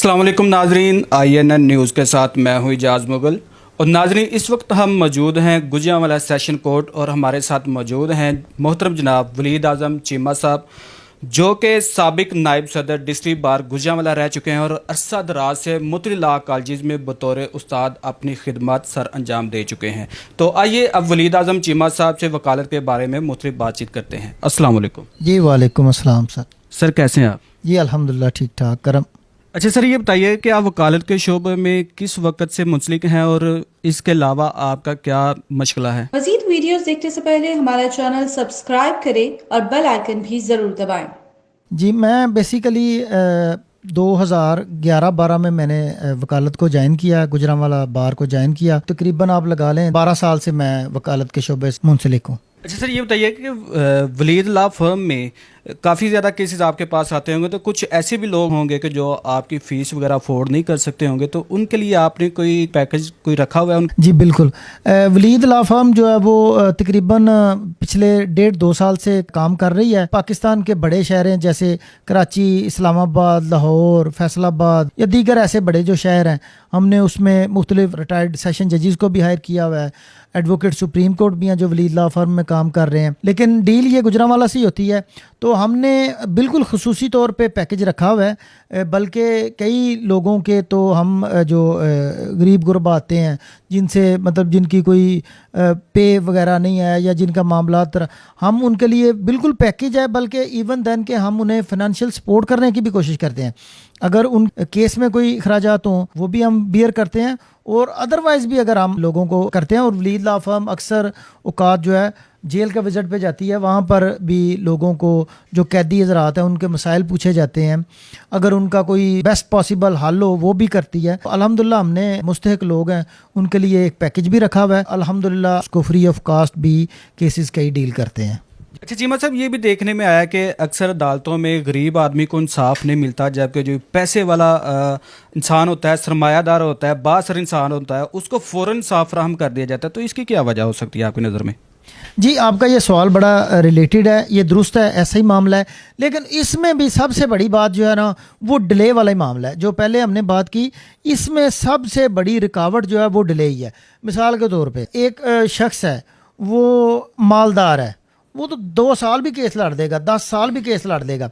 अस्सलाम वालेकुम नाजरीन, INN न्यूज़ के साथ मैं हूँ इजाज़ मुगल। और नाजरीन, इस वक्त हम मौजूद हैं गुजरांवाला सेशन कोर्ट और हमारे साथ मौजूद हैं मोहतरम जनाब वलीद आज़म चीमा साहब, जो कि साबिक नायब सदर डिस्ट्रिक्ट बार गुजरांवाला रह चुके हैं और अरसा दराज से मुतली लॉ कॉलेज में बतौर उस्ताद अपनी खिदमत सर अंजाम दे चुके हैं। तो आइए अब वलीद आज़म चीमा साहब से वकालत के बारे में मुख्तलिफ बातचीत करते हैं। अस्सलाम वालेकुम। जी वालेकुम अस्सलाम सर। सर कैसे हैं आप? जी अल्हम्दुलिल्लाह ठीक ठाक करम। अच्छा सर, ये बताइए कि आप वकालत के शोबे में किस वक्त से मुंसलिक हैं और इसके अलावा आपका क्या मशगला है? मज़ीद वीडियोस देखने से पहले हमारा चैनल सब्सक्राइब करें और बेल आइकन भी ज़रूर दबाएं। जी मैं बेसिकली 2011-12 में मैंने वकालत को ज्वाइन किया, गुजरांवाला बार को ज्वाइन किया। तकरीबन आप लगा लें 12 साल से मैं वकालत के शोबे से मुंसलिक हूँ। अच्छा सर, ये बताइए कि वलीद लॉ फर्म में काफ़ी ज़्यादा केसेस आपके पास आते होंगे, तो कुछ ऐसे भी लोग होंगे कि जो आपकी फ़ीस वगैरह अफोर्ड नहीं कर सकते होंगे, तो उनके लिए आपने कोई पैकेज कोई रखा हुआ है? जी बिल्कुल। वलीद लॉ फर्म जो है वो तकरीबन पिछले 1.5-2 साल से काम कर रही है। पाकिस्तान के बड़े शहर हैं जैसे कराची, इस्लामाबाद, लाहौर, फैसलाबाद या दीगर ऐसे बड़े जो शहर हैं, हमने उसमें मुख्तलिफ रिटायर्ड सेशन जजेस को भी हायर किया हुआ है। एडवोकेट सुप्रीम कोर्ट भी हैं जो वलीद लॉ फर्म में काम कर रहे हैं। लेकिन डील ये गुजरांवाला से ही होती है, तो हमने बिल्कुल खुसूसी तौर पे पैकेज रखा हुआ है। बल्कि कई लोगों के तो हम जो गरीब गुरबा आते हैं, जिनसे मतलब जिनकी कोई पे वगैरह नहीं है या जिनका मामला हम उनके लिए बिल्कुल पैकेज है। बल्कि इवन देन के हम उन्हें फाइनेंशियल सपोर्ट करने की भी कोशिश करते हैं। अगर उन केस में कोई अखराजात हों वो भी हम बियर करते हैं, और अदरवाइज़ भी अगर हम लोगों को करते हैं। और वलीद लॉ फर्म अक्सर औकात जो है जेल का विज़िट पे जाती है, वहाँ पर भी लोगों को जो कैदी हज़रात हैं उनके मसाइल पूछे जाते हैं। अगर उनका कोई बेस्ट पॉसिबल हल हो वो भी करती है। अल्हम्दुलिल्लाह हमने मुस्तहिक लोग हैं उनके लिए एक पैकेज भी रखा हुआ है। अल्हम्दुलिल्लाह उसको फ्री ऑफ कास्ट भी केसेस कई डील करते हैं। अच्छा चीमा साहब, ये भी देखने में आया कि अक्सर अदालतों में गरीब आदमी को इंसाफ नहीं मिलता, जबकि जो पैसे वाला इंसान होता है, सरमायादार होता है, बासर इंसान होता है, उसको फ़ौरन इंसाफ फराहम कर दिया जाता है। तो इसकी क्या वजह हो सकती है आपकी नज़र में? जी आपका ये सवाल बड़ा रिलेटेड है, ये दुरुस्त है, ऐसा ही मामला है। लेकिन इसमें भी सबसे बड़ी बात जो है ना वो डिले वाला ही मामला है। जो पहले हमने बात की, इसमें सबसे बड़ी रुकावट जो है वो डिले ही है। मिसाल के तौर पे एक शख्स है, वो मालदार है, वो तो 2 साल भी केस लड़ देगा, 10 साल भी केस लड़ देगा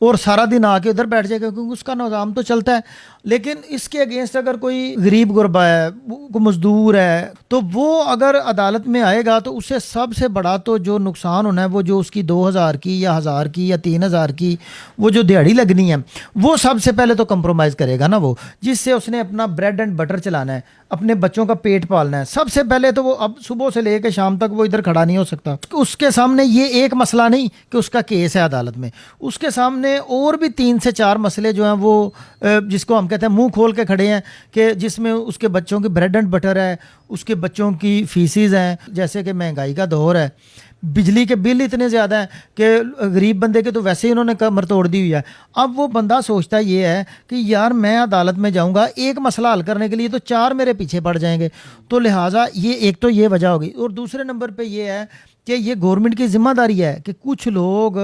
और सारा दिन आके उधर बैठ जाएगा क्योंकि उसका निज़ाम तो चलता है। लेकिन इसके अगेंस्ट अगर कोई गरीब गुरबा है, कोई मजदूर है, तो वो अगर अदालत में आएगा तो उससे सबसे बड़ा तो जो नुकसान होना है वो जो उसकी 2000 की या 1000 की या 3000 की वो जो दिहाड़ी लगनी है, वो सबसे पहले तो कंप्रोमाइज़ करेगा ना वो, जिससे उसने अपना ब्रेड एंड बटर चलाना है, अपने बच्चों का पेट पालना है। सबसे पहले तो वो अब सुबह से लेकर शाम तक वो इधर खड़ा नहीं हो सकता। उसके सामने ये एक मसला नहीं कि उसका केस है अदालत में, उसके सामने और भी 3 से 4 मसले जो हैं वो जिसको हम कहते हैं मुंह खोल के खड़े हैं, कि जिसमें उसके बच्चों की ब्रेड एंड बटर है, उसके बच्चों की फीसिस हैं, जैसे कि महंगाई का दौर है, बिजली के बिल इतने ज़्यादा हैं कि गरीब बंदे के तो वैसे ही उन्होंने कमर तोड़ दी हुई है। अब वो बंदा सोचता ये है कि यार मैं अदालत में जाऊंगा, एक मसला हल करने के लिए तो 4 मेरे पीछे पड़ जाएंगे। तो लिहाजा ये एक तो ये वजह होगी। और दूसरे नंबर पे ये है कि ये गवर्नमेंट की जिम्मेदारी है कि कुछ लोग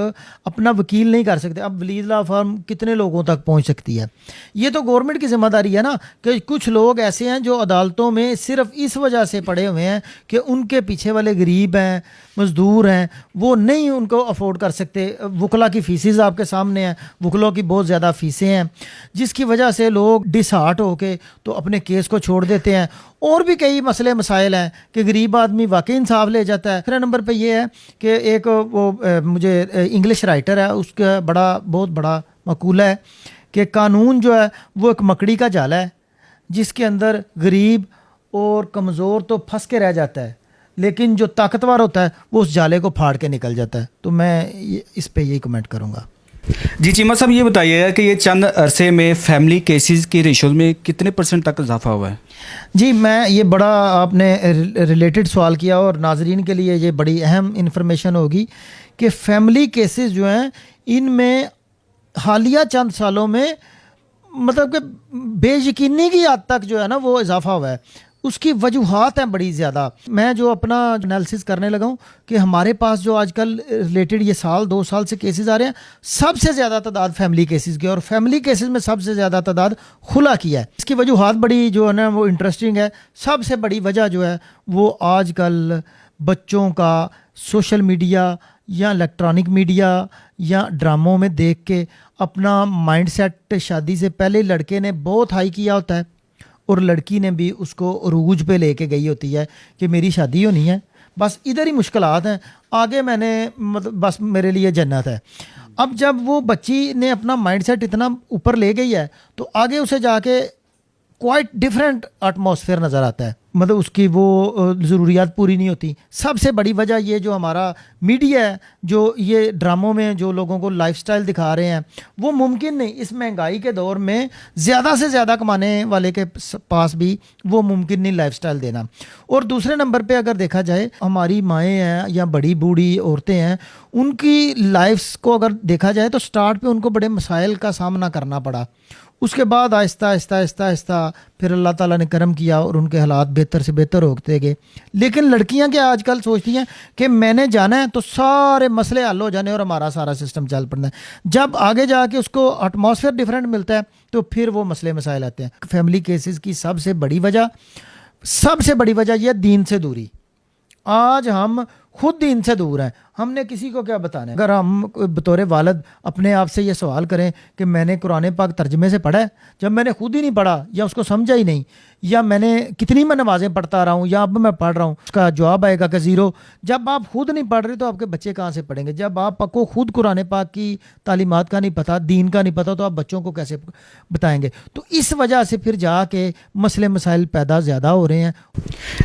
अपना वकील नहीं कर सकते। अब वलीद लॉ फर्म कितने लोगों तक पहुंच सकती है, ये तो गवर्नमेंट की जिम्मेदारी है ना। कि कुछ लोग ऐसे हैं जो अदालतों में सिर्फ इस वजह से पड़े हुए हैं कि उनके पीछे वाले गरीब हैं, मजदूर हैं, वो नहीं उनको अफोर्ड कर सकते। वकला की फीसिस आपके सामने हैं, वकलों की बहुत ज़्यादा फ़ीसें हैं, जिसकी वजह से लोग डिसहार्ट होके तो अपने केस को छोड़ देते हैं। और भी कई मसले मसाइल हैं कि गरीब आदमी वाकई इंसाफ ले जाता है। तीसरे नंबर पे ये है कि एक वो मुझे इंग्लिश राइटर है, उसका बहुत बड़ा मकूला है कि कानून जो है वो एक मकड़ी का जाला है जिसके अंदर गरीब और कमज़ोर तो फंस के रह जाता है, लेकिन जो ताकतवर होता है वो उस जाले को फाड़ के निकल जाता है। तो मैं इस पे यही कमेंट करूँगा। जी चीमा साहब, ये बताइएगा कि ये चंद अरसे में फैमिली केसेस की रेशो में कितने % तक इजाफा हुआ है? जी मैं ये बड़ा आपने रिलेटेड सवाल किया और नाजरीन के लिए ये बड़ी अहम इंफॉर्मेशन होगी कि फैमिली केसेस जो हैं इनमें हालिया चंद सालों में मतलब कि बेयकीनी की हद तक जो है ना वो इजाफा हुआ है। उसकी वजूहात हैं बड़ी ज़्यादा। मैं जो अपना एनालिसिस करने लगा हूँ कि हमारे पास जो आजकल रिलेटेड ये साल 2 साल से केसेस आ रहे हैं, सबसे ज़्यादा तादाद फैमिली केसेस की, और फैमिली केसेस में सबसे ज़्यादा तादाद खुला की है। इसकी वजूहात बड़ी जो है ना वो इंटरेस्टिंग है। सबसे बड़ी वजह जो है वो आजकल बच्चों का सोशल मीडिया या इलेक्ट्रॉनिक मीडिया या ड्रामों में देख के अपना माइंडसेट शादी से पहले लड़के ने बहुत हाई किया होता है और लड़की ने भी उसको अरूज पे लेके गई होती है कि मेरी शादी होनी है, बस इधर ही मुश्किलात हैं, आगे मैंने मतलब बस मेरे लिए जन्नत है। अब जब वो बच्ची ने अपना माइंडसेट इतना ऊपर ले गई है तो आगे उसे जाके क्वाइट डिफरेंट एटमॉस्फेयर नज़र आता है, मतलब उसकी वो ज़रूरियात पूरी नहीं होती। सबसे बड़ी वजह ये जो हमारा मीडिया है, जो ये ड्रामों में जो लोगों को लाइफस्टाइल दिखा रहे हैं, वो मुमकिन नहीं। इस महंगाई के दौर में ज़्यादा से ज़्यादा कमाने वाले के पास भी वो मुमकिन नहीं लाइफस्टाइल देना। और दूसरे नंबर पे अगर देखा जाए, हमारी माएँ हैं या बड़ी बूढ़ी औरतें हैं, उनकी लाइफ्स को अगर देखा जाए तो स्टार्ट पे उनको बड़े मसाइल का सामना करना पड़ा, उसके बाद आहिस्ता आहिस्ता आहिस्ता आहिस्ता फिर अल्लाह ताला ने करम किया और उनके हालात बेहतर से बेहतर होते गए। लेकिन लड़कियां क्या आजकल सोचती हैं कि मैंने जाना है तो सारे मसले हल हो जाने और हमारा सारा सिस्टम चल पड़ना है। जब आगे जाके उसको एटमॉस्फेयर डिफरेंट मिलता है तो फिर वो मसले मसाइल आते हैं। फैमिली केसेस की सबसे बड़ी वजह यह दीन से दूरी। आज हम खुद दीन से दूर हैं, हमने किसी को क्या बताना है। अगर हम बतौर वालिद अपने आप से ये सवाल करें कि मैंने कुरान पाक तर्जमे से पढ़ा है, जब मैंने खुद ही नहीं पढ़ा या उसको समझा ही नहीं, या मैंने कितनी मैं नमाज़ें पढ़ता रहा हूँ या अब मैं पढ़ रहा हूँ, उसका जवाब आएगा कि ज़ीरो। जब आप खुद नहीं पढ़ रहे तो आपके बच्चे कहाँ से पढ़ेंगे? जब आपको खुद कुरान पाक की तालीमात का नहीं पता, दीन का नहीं पता, तो आप बच्चों को कैसे बताएंगे? तो इस वजह से फिर जाके मसले मसाइल पैदा ज़्यादा हो रहे हैं।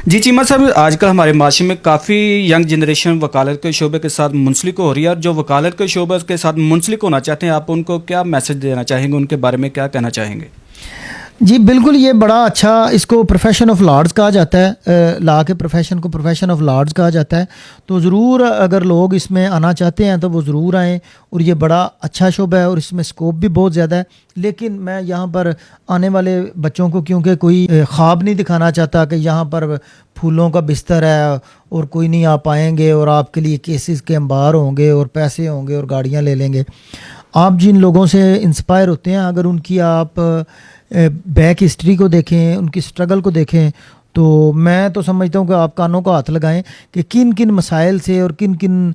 जी चीमा साहब, आजकल हमारे माशरे में काफ़ी यंग जनरेशन वकालत के शोबे के साथ मुंसलिक हो रही है, और जो वकालत के शोबे के साथ मुंसलिक होना चाहते हैं, आप उनको क्या मैसेज देना चाहेंगे, उनके बारे में क्या कहना चाहेंगे? जी बिल्कुल, ये बड़ा अच्छा, इसको प्रोफेशन ऑफ लॉर्ड्स कहा जाता है। लॉ के प्रोफेशन को प्रोफेशन ऑफ लॉर्ड्स कहा जाता है। तो ज़रूर अगर लोग इसमें आना चाहते हैं तो वो ज़रूर आएँ, और ये बड़ा अच्छा शोबा है और इसमें स्कोप भी बहुत ज़्यादा है। लेकिन मैं यहाँ पर आने वाले बच्चों को क्योंकि कोई ख्वाब नहीं दिखाना चाहता कि यहाँ पर फूलों का बिस्तर है और कोई नहीं आ पाएंगे और आपके लिए केसेस के अंबार होंगे और पैसे होंगे और गाड़ियाँ ले लेंगे। आप जिन लोगों से इंस्पायर होते हैं, अगर उनकी आप बैक हिस्ट्री को देखें, उनकी स्ट्रगल को देखें, तो मैं तो समझता हूँ कि आप कानों को हाथ लगाएं कि किन किन मसाइल से और किन किन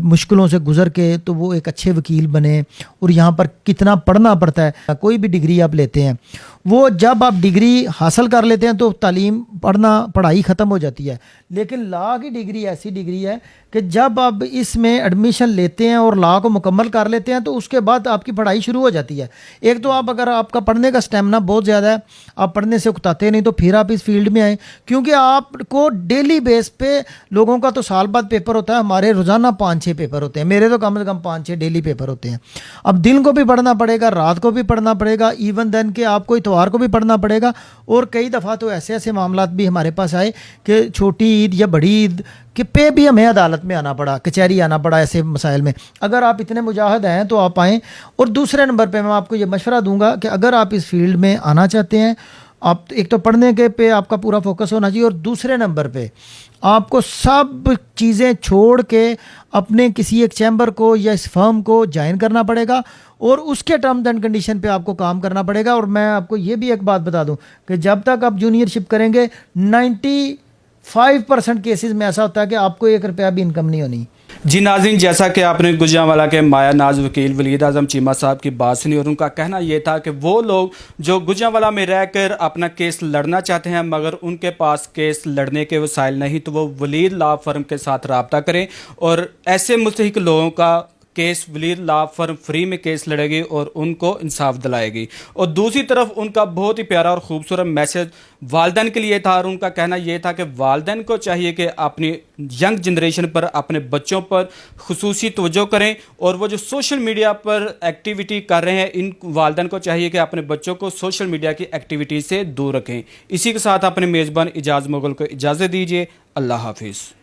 मुश्किलों से गुजर के तो वो एक अच्छे वकील बने। और यहाँ पर कितना पढ़ना पड़ता है, कोई भी डिग्री आप लेते हैं, वो जब आप डिग्री हासिल कर लेते हैं तो तालीम पढ़ाई ख़त्म हो जाती है। लेकिन लॉ की डिग्री ऐसी डिग्री है कि जब आप इसमें एडमिशन लेते हैं और लॉ को मुकम्मल कर लेते हैं तो उसके बाद आपकी पढ़ाई शुरू हो जाती है। एक तो आप, अगर आपका पढ़ने का स्टेमिना बहुत ज़्यादा है, आप पढ़ने से उकताते नहीं, तो फिर आप इस फील्ड में आएँ, क्योंकि आपको डेली बेस पे, लोगों का तो साल बाद पेपर होता है, हमारे रोज़ाना 5-6 पेपर होते हैं, मेरे तो कम से कम 5-6 डेली पेपर होते हैं। अब दिन को भी पढ़ना पड़ेगा, रात को भी पढ़ना पड़ेगा, इवन देन के आपको इतवार को भी पढ़ना पड़ेगा। और कई दफ़ा तो ऐसे ऐसे मामलात भी हमारे पास आए कि छोटी ईद या बड़ी ईद के पे भी हमें अदालत में आना पड़ा, कचहरी आना पड़ा ऐसे मसाइल में। अगर आप इतने मुजाहिद हैं तो आप आएँ। और दूसरे नंबर पे मैं आपको ये मशवरा दूंगा कि अगर आप इस फील्ड में आना चाहते हैं, आप एक तो पढ़ने के पे आपका पूरा फोकस होना चाहिए, और दूसरे नंबर पे आपको सब चीज़ें छोड़ के अपने किसी एक चैम्बर को या इस फर्म को ज्वाइन करना पड़ेगा और उसके टर्म्स एंड कंडीशन पे आपको काम करना पड़ेगा। और मैं आपको ये भी एक बात बता दूं कि जब तक आप जूनियरशिप करेंगे, 95% केसेस में ऐसा होता है कि आपको 1 रुपया भी इनकम नहीं होनी। जी नाज़रीन, जैसा कि आपने गुजरांवाला के माया नाज वकील वलीद आज़म चीमा साहब की बात सुनी, और उनका कहना ये था कि वो लोग जो गुजरांवाला में रहकर अपना केस लड़ना चाहते हैं मगर उनके पास केस लड़ने के वसाइल नहीं, तो वो वलीद लॉ फर्म के साथ रब्ता करें, और ऐसे मुस्तहिक लोगों का case Waleed law firm free में केस लड़ेगी और उनको इंसाफ दिलाएगी। और दूसरी तरफ उनका बहुत ही प्यारा और ख़ूबसूरत मैसेज वालिदैन के लिए था, और उनका कहना यह था कि वालिदैन को चाहिए कि अपनी यंग जनरेशन पर, अपने बच्चों पर खुसूसी तवज्जो करें, और वो जो सोशल मीडिया पर एक्टिविटी कर रहे हैं, इन वालिदैन को चाहिए कि अपने बच्चों को सोशल मीडिया की एक्टिविटी से दूर रखें। इसी के साथ अपने मेज़बान इजाज़ मुगल को इजाज़त दीजिए। अल्लाह हाफिज़।